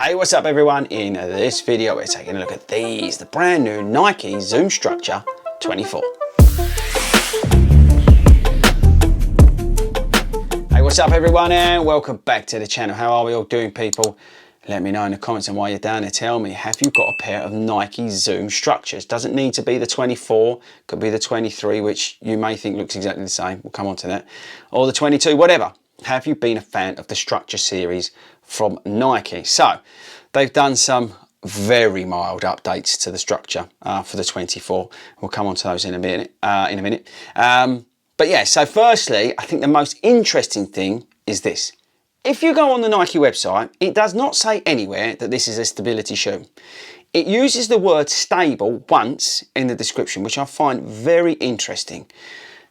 Hey, what's up everyone? In this video we're taking a look at these, the brand new Nike Zoom Structure 24. Hey, what's up everyone and welcome back to the channel. How are we all doing, people? Let me know in the comments, and while you're down there, tell me, have you got a pair of Nike Zoom Structures? Doesn't need to be the 24, could be the 23, which you may think looks exactly the same. We'll come on to that. Or the 22, whatever. Have you been a fan of the Structure series from Nike? So they've done some very mild updates to the Structure for the 24. We'll come on to those in a minute. But yeah, so firstly, I think the most interesting thing is this. If you go on the Nike website, it does not say anywhere that this is a stability shoe. It uses the word stable once in the description, which I find very interesting.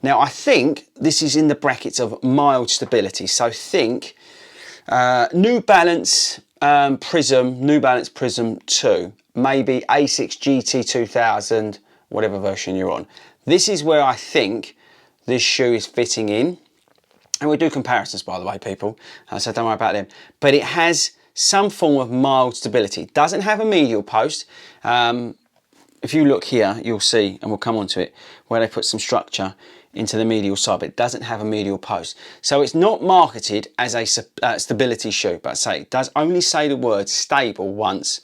Now, I think this is in the brackets of mild stability. So think New Balance Prism, New Balance Prism 2, maybe A6 GT 2000, whatever version you're on. This is where I think this shoe is fitting in. And we do comparisons, by the way, people, so don't worry about them. But it has some form of mild stability. It doesn't have a medial post. If you look here, you'll see, and we'll come on to it, where they put some structure into the medial side, but it doesn't have a medial post. So it's not marketed as a stability shoe, but it does only say the word stable once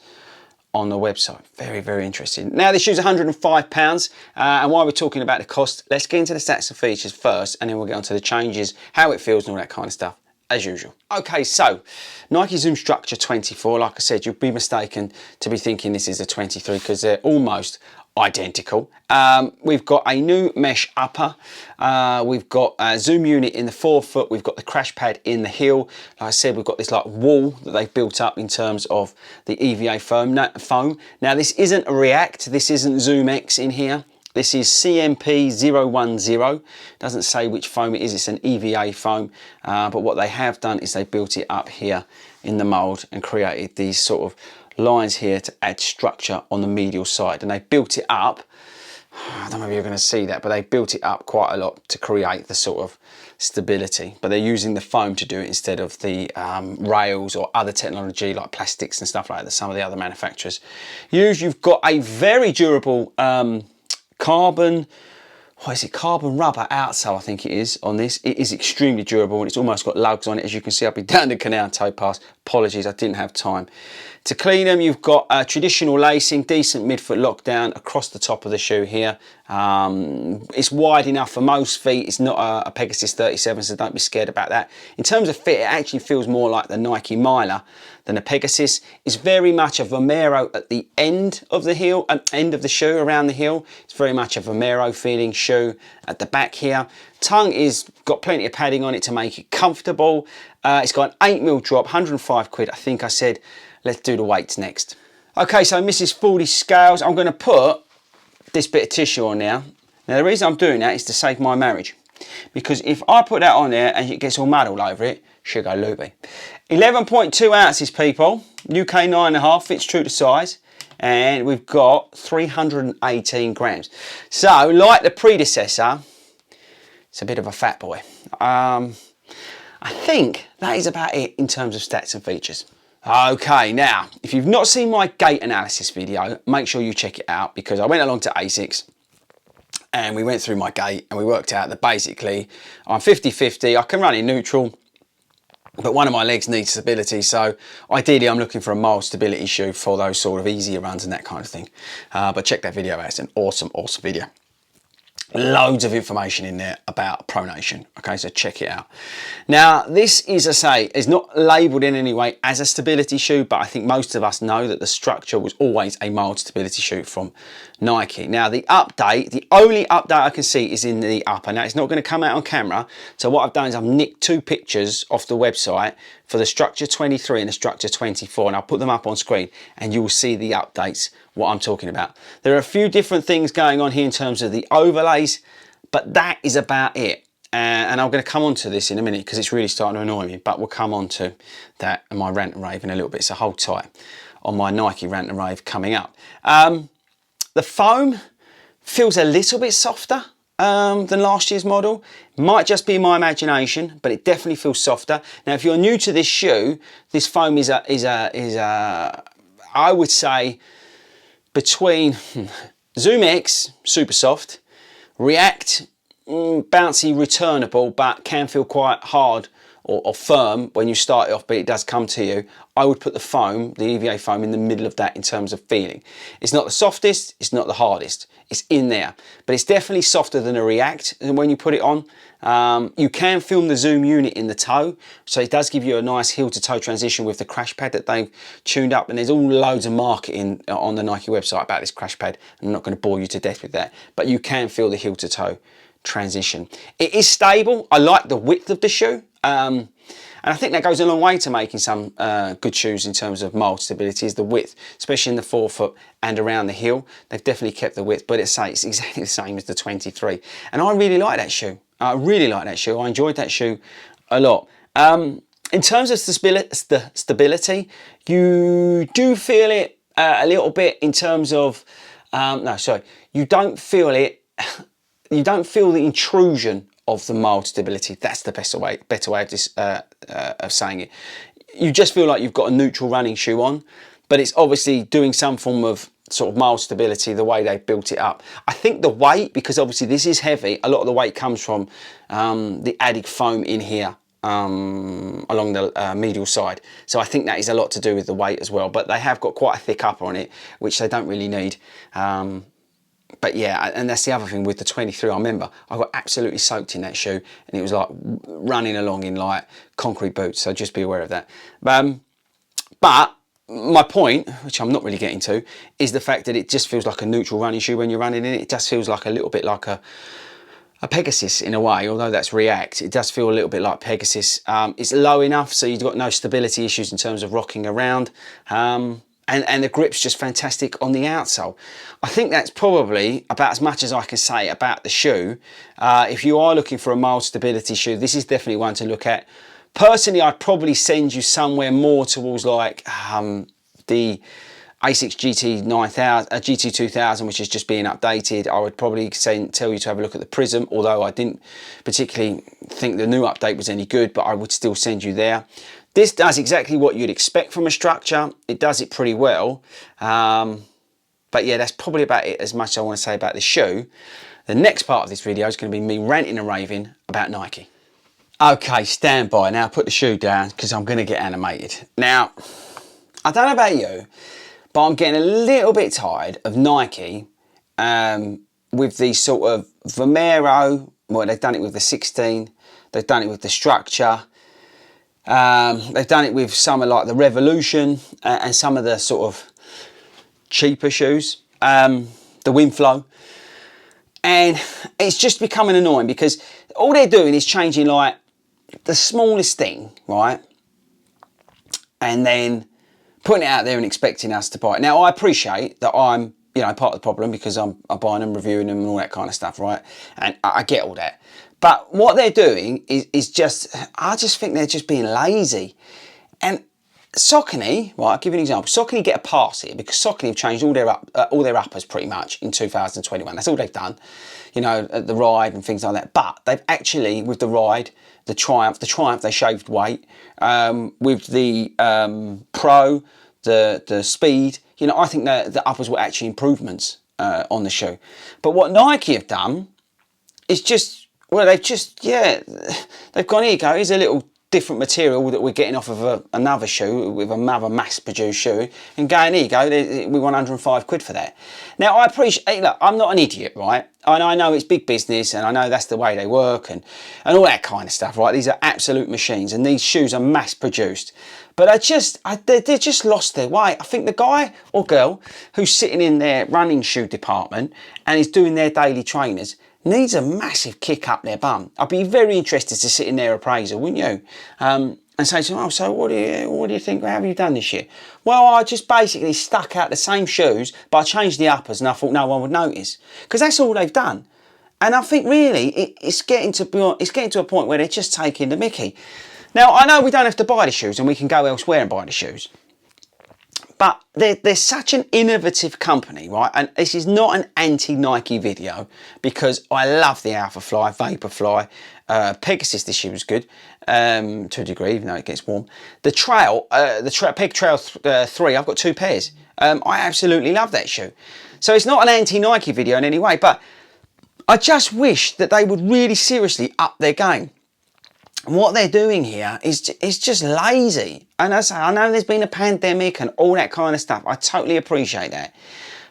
on the website. Very, very interesting. Now, this shoe's £105, and while we're talking about the cost, let's get into the stats and features first, and then we'll get onto the changes, how it feels and all that kind of stuff, as usual. Okay, so Nike Zoom Structure 24, like I said, you'd be mistaken to be thinking this is a 23 because they're almost identical. We've got a new mesh upper, we've got a zoom unit in the forefoot, we've got the crash pad in the heel. Like I said, we've got this like wall that they've built up in terms of the EVA foam. Now this isn't a React, this isn't Zoom X in here. This is CMP 010. Doesn't say which foam it is, it's an EVA foam. But what they have done is they built it up here in the mold and created these sort of lines here to add structure on the medial side. And they built it up, I don't know if you're going to see that, but they built it up quite a lot to create the sort of stability. But they're using the foam to do it instead of the rails or other technology like plastics and stuff like that some of the other manufacturers use. You've got a very durable carbon rubber outsole, I think it is, on this. It is extremely durable and it's almost got lugs on it. As you can see, I've been down the canal toe pass. Apologies, I didn't have time to clean them. You've got traditional lacing, decent midfoot lockdown across the top of the shoe here. It's wide enough for most feet. It's not a Pegasus 37, so don't be scared about that. In terms of fit, it actually feels more like the Nike Miler than a Pegasus. It's very much a Vomero at the end of the heel, end of the shoe, around the heel. It's very much a Vomero feeling shoe at the back here. Tongue is got plenty of padding on it to make it comfortable. It's got an 8mm drop, 105 quid. I think I said, let's do the weights next. Okay, so Mrs. FORDY'S scales. I'm going to put this bit of tissue on now. Now the reason I'm doing that is to save my marriage. Because if I put that on there and it gets all mud all over it, she'll go loopy. 11.2 ounces, people. UK 9.5, fits true to size. And we've got 318 grams. So, like the predecessor, it's a bit of a fat boy. I think that is about it in terms of stats and features. Okay, now, if you've not seen my gait analysis video, make sure you check it out because I went along to ASICS and we went through my gait and we worked out that basically I'm 50-50, I can run in neutral, but one of my legs needs stability, so ideally I'm looking for a mild stability shoe for those sort of easier runs and that kind of thing. But check that video out, it's an awesome, awesome video. Loads of information in there about pronation, okay, so check it out. Now this is, is not labelled in any way as a stability shoe, but I think most of us know that the Structure was always a mild stability shoe from Nike. Now the update, the only update I can see is in the upper. Now it's not going to come out on camera, so what I've done is I've nicked two pictures off the website for the Structure 23 and the Structure 24, and I'll put them up on screen and you will see the updates, what I'm talking about. There are a few different things going on here in terms of the overlays, but that is about it. And I'm going to come on to this in a minute because it's really starting to annoy me, but we'll come on to that and my rant and rave in a little bit, so hold tight on my Nike rant and rave coming up. The foam feels a little bit softer than last year's model. Might just be my imagination, but it definitely feels softer. Now, if you're new to this shoe, this foam is I would say between Zoom X, super soft, React, bouncy, returnable, but can feel quite hard or firm when you start it off, but it does come to you. I would put the foam, the EVA foam, in the middle of that in terms of feeling. It's not the softest, it's not the hardest, it's in there, but it's definitely softer than a React when you put it on. You can film the zoom unit in the toe, so it does give you a nice heel to toe transition with the crash pad that they've tuned up, and there's all loads of marketing on the Nike website about this crash pad. I'm not going to bore you to death with that, but you can feel the heel to toe transition. It is stable. I like the width of the shoe. And I think that goes a long way to making some good shoes in terms of mold stability, is the width, especially in the forefoot and around the heel. They've definitely kept the width, but it's exactly the same as the 23. And I really like that shoe. I really like that shoe. I enjoyed that shoe a lot. In terms of stability, you do feel it a little bit in terms of, you don't feel it, you don't feel the intrusion of the mold stability. That's the better way of saying it. You just feel like you've got a neutral running shoe on, but it's obviously doing some form of sort of mold stability the way they built it up. I think the weight, because obviously this is heavy, a lot of the weight comes from the added foam in here along the medial side. So I think that is a lot to do with the weight as well, but they have got quite a thick upper on it, which they don't really need. But yeah, and that's the other thing with the 23. I remember I got absolutely soaked in that shoe, and it was like running along in like concrete boots, so just be aware of that. But my point, which I'm not really getting to, is the fact that it just feels like a neutral running shoe when you're running in it. It just feels like a little bit like a Pegasus in a way, although that's React. It does feel a little bit like Pegasus. It's low enough so you've got no stability issues in terms of rocking around. And the grip's just fantastic on the outsole. I think that's probably about as much as I can say about the shoe. If you are looking for a mild stability shoe, this is definitely one to look at. Personally, I'd probably send you somewhere more towards like the ASICS GT 2000, which is just being updated. I would probably tell you to have a look at the Prism, although I didn't particularly think the new update was any good, but I would still send you there. This does exactly what you'd expect from a structure. It does it pretty well. But yeah, that's probably about it, as much as I want to say about the shoe. The next part of this video is going to be me ranting and raving about Nike. Okay, stand by. Now put the shoe down because I'm going to get animated. Now, I don't know about you, but I'm getting a little bit tired of Nike with the sort of Vomero. Well, they've done it with the 16. They've done it with the Structure. They've done it with some of like the Revolution and some of the sort of cheaper shoes, the Winflow, and it's just becoming annoying because all they're doing is changing like the smallest thing, right, and then putting it out there and expecting us to buy it. Now I appreciate that I'm, you know, part of the problem because I'm buying them, reviewing them and all that kind of stuff, right, and I get all that. But what they're doing is just, I just think they're just being lazy. And Saucony, right, I'll give you an example. Saucony get a pass here because Saucony have changed all their uppers pretty much in 2021. That's all they've done, you know, the Ride and things like that. But they've actually, with the Ride, the Triumph they shaved weight. With the Pro, the Speed, you know, I think the uppers were actually improvements on the shoe. But what Nike have done is just, well, they've just, yeah, they've gone, here you go, here's a little different material that we're getting off of another shoe, with another mass-produced shoe, and going, here you go, we want 105 quid for that. Now, I appreciate, look, I'm not an idiot, right? And I know it's big business, and I know that's the way they work, and all that kind of stuff, right? These are absolute machines, and these shoes are mass-produced. But they just lost their way. I think the guy or girl who's sitting in their running shoe department and is doing their daily trainers needs a massive kick up their bum. I'd be very interested to sit in their appraisal, wouldn't you? And say to them, oh, so what do you think, how have you done this year? Well, I just basically stuck out the same shoes, but I changed the uppers and I thought no one would notice. Because that's all they've done. And I think really, it's getting to a point where they're just taking the mickey. Now, I know we don't have to buy the shoes and we can go elsewhere and buy the shoes. But they're such an innovative company, right? And this is not an anti-Nike video, because I love the Alphafly, Vaporfly. Pegasus this year was good, to a degree, even though it gets warm. The Peg Trail 3, I've got 2 pairs. I absolutely love that shoe. So it's not an anti-Nike video in any way, but I just wish that they would really seriously up their game. What they're doing here is just lazy. And as I say, I know there's been a pandemic and all that kind of stuff. I totally appreciate that.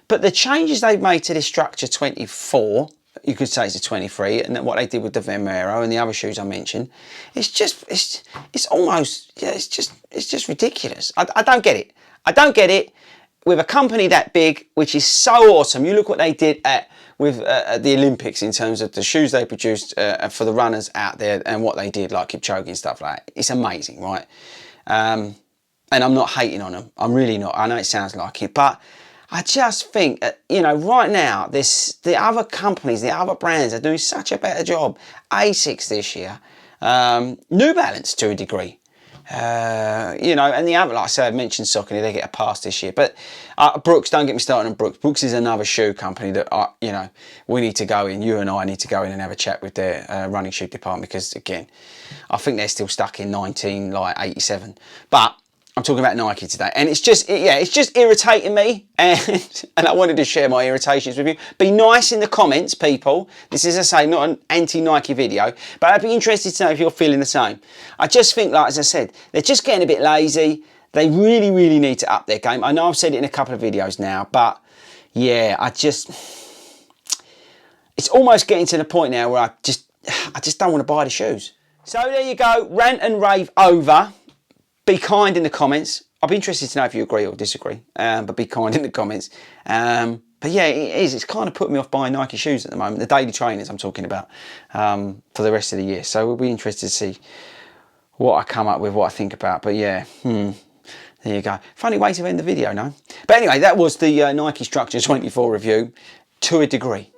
But the changes they've made to this Structure 24, you could say it's a 23, and what they did with the Vomero and the other shoes I mentioned, it's almost, yeah, it's just ridiculous. I don't get it. I don't get it. With a company that big, which is so awesome. You look what they did with the Olympics in terms of the shoes they produced for the runners out there, and what they did, like Kipchoge and stuff like that. It's amazing, right? And I'm not hating on them. I'm really not. I know it sounds like it, but I just think, you know, right now, the other companies, the other brands are doing such a better job. Asics this year, New Balance to a degree. You know, and the other, like I said, I mentioned Saucony, they get a pass this year. But Brooks, don't get me started on Brooks. Brooks is another shoe company that, you know, we need to go in. You and I need to go in and have a chat with their running shoe department, because, again, I think they're still stuck in 1987. But I'm talking about Nike today, and it's just, yeah, it's just irritating me, and I wanted to share my irritations with you. Be nice in the comments, people. This is, as I say, not an anti-Nike video, but I'd be interested to know if you're feeling the same. I just think, like as I said, they're just getting a bit lazy. They really, really need to up their game. I know I've said it in a couple of videos now, but yeah, it's almost getting to the point now where I just don't want to buy the shoes. So there you go, rant and rave over. Be kind in the comments. I'll be interested to know if you agree or disagree, but be kind in the comments. But yeah, it is. It's kind of put me off buying Nike shoes at the moment, the daily trainers I'm talking about, for the rest of the year. So we'll be interested to see what I come up with, what I think about. But yeah, there you go. Funny way to end the video, no? But anyway, that was the Nike Structure 24 review, to a degree.